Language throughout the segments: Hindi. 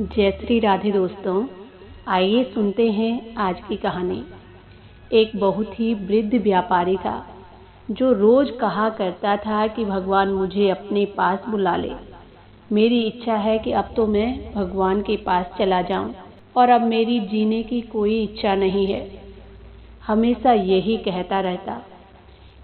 जय श्री राधे दोस्तों, आइए सुनते हैं आज की कहानी। एक बहुत ही वृद्ध व्यापारी था जो रोज कहा करता था कि भगवान मुझे अपने पास बुला ले। मेरी इच्छा है कि अब तो मैं भगवान के पास चला जाऊं और अब मेरी जीने की कोई इच्छा नहीं है। हमेशा यही कहता रहता।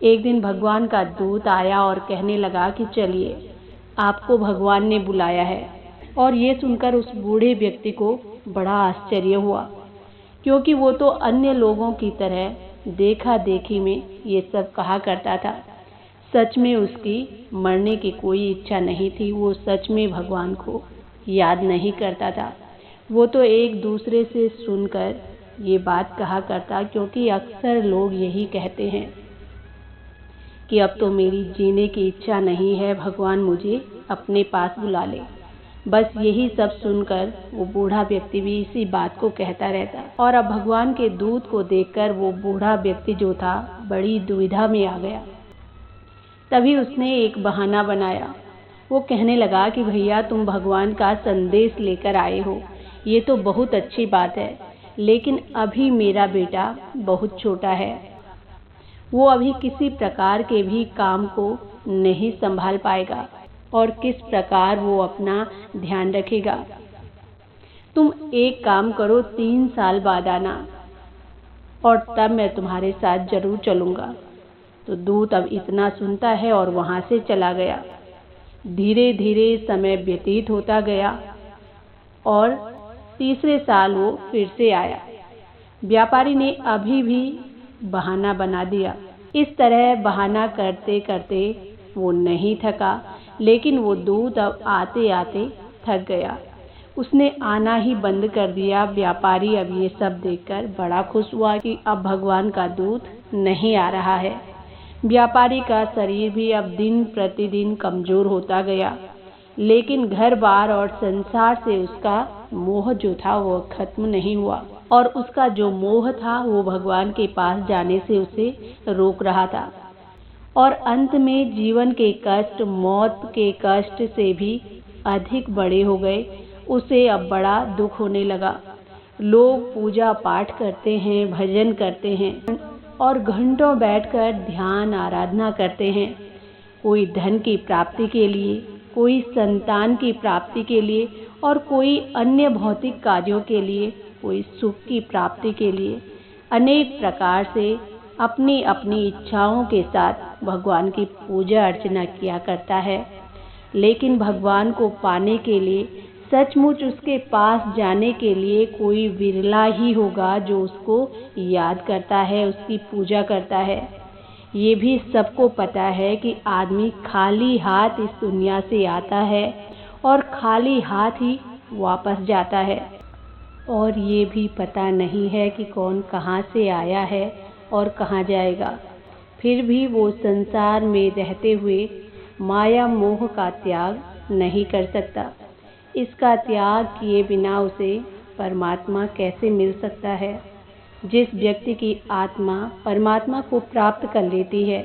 एक दिन भगवान का दूत आया और कहने लगा कि चलिए, आपको भगवान ने बुलाया है। और ये सुनकर उस बूढ़े व्यक्ति को बड़ा आश्चर्य हुआ, क्योंकि वो तो अन्य लोगों की तरह देखा देखी में ये सब कहा करता था। सच में उसकी मरने की कोई इच्छा नहीं थी। वो सच में भगवान को याद नहीं करता था। वो तो एक दूसरे से सुनकर ये बात कहा करता, क्योंकि अक्सर लोग यही कहते हैं कि अब तो मेरी जीने की इच्छा नहीं है, भगवान मुझे अपने पास बुला ले। बस यही सब सुनकर वो बूढ़ा व्यक्ति भी इसी बात को कहता रहता। और अब भगवान के दूत को देखकर वो बूढ़ा व्यक्ति जो था बड़ी दुविधा में आ गया। तभी उसने एक बहाना बनाया। वो कहने लगा कि भैया, तुम भगवान का संदेश लेकर आए हो, ये तो बहुत अच्छी बात है, लेकिन अभी मेरा बेटा बहुत छोटा है। वो अभी किसी प्रकार के भी काम को नहीं संभाल पाएगा और किस प्रकार वो अपना ध्यान रखेगा। तुम एक काम करो, 3 साल बाद आना और तब मैं तुम्हारे साथ जरूर चलूंगा। तो दूत अब इतना सुनता है और वहां से चला गया। धीरे धीरे समय व्यतीत होता गया और तीसरे साल वो फिर से आया। व्यापारी ने अभी भी बहाना बना दिया। इस तरह बहाना करते करते वो नहीं थका, लेकिन वो दूत अब आते आते थक गया। उसने आना ही बंद कर दिया। व्यापारी अब ये सब देखकर बड़ा खुश हुआ कि अब भगवान का दूत नहीं आ रहा है। व्यापारी का शरीर भी अब दिन प्रतिदिन कमजोर होता गया, लेकिन घर बार और संसार से उसका मोह जो था वो खत्म नहीं हुआ। और उसका जो मोह था वो भगवान के पास जाने से उसे रोक रहा था। और अंत में जीवन के कष्ट मौत के कष्ट से भी अधिक बड़े हो गए। उसे अब बड़ा दुख होने लगा। लोग पूजा पाठ करते हैं, भजन करते हैं और घंटों बैठकर ध्यान आराधना करते हैं। कोई धन की प्राप्ति के लिए, कोई संतान की प्राप्ति के लिए और कोई अन्य भौतिक कार्यों के लिए, कोई सुख की प्राप्ति के लिए अनेक प्रकार से अपनी अपनी इच्छाओं के साथ भगवान की पूजा अर्चना किया करता है। लेकिन भगवान को पाने के लिए, सचमुच उसके पास जाने के लिए कोई विरला ही होगा जो उसको याद करता है, उसकी पूजा करता है। ये भी सबको पता है कि आदमी खाली हाथ इस दुनिया से आता है और खाली हाथ ही वापस जाता है। और ये भी पता नहीं है कि कौन कहाँ से आया है और कहाँ जाएगा। फिर भी वो संसार में रहते हुए माया मोह का त्याग नहीं कर सकता। इसका त्याग किए बिना उसे परमात्मा कैसे मिल सकता है। जिस व्यक्ति की आत्मा परमात्मा को प्राप्त कर लेती है,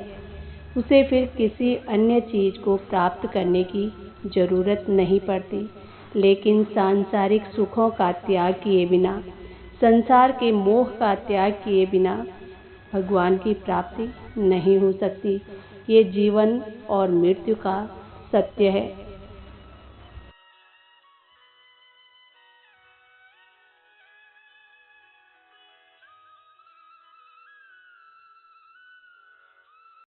उसे फिर किसी अन्य चीज को प्राप्त करने की जरूरत नहीं पड़ती। लेकिन सांसारिक सुखों का त्याग किए बिना, संसार के मोह का त्याग किए बिना भगवान की प्राप्ति नहीं हो सकती। ये जीवन और मृत्यु का सत्य है।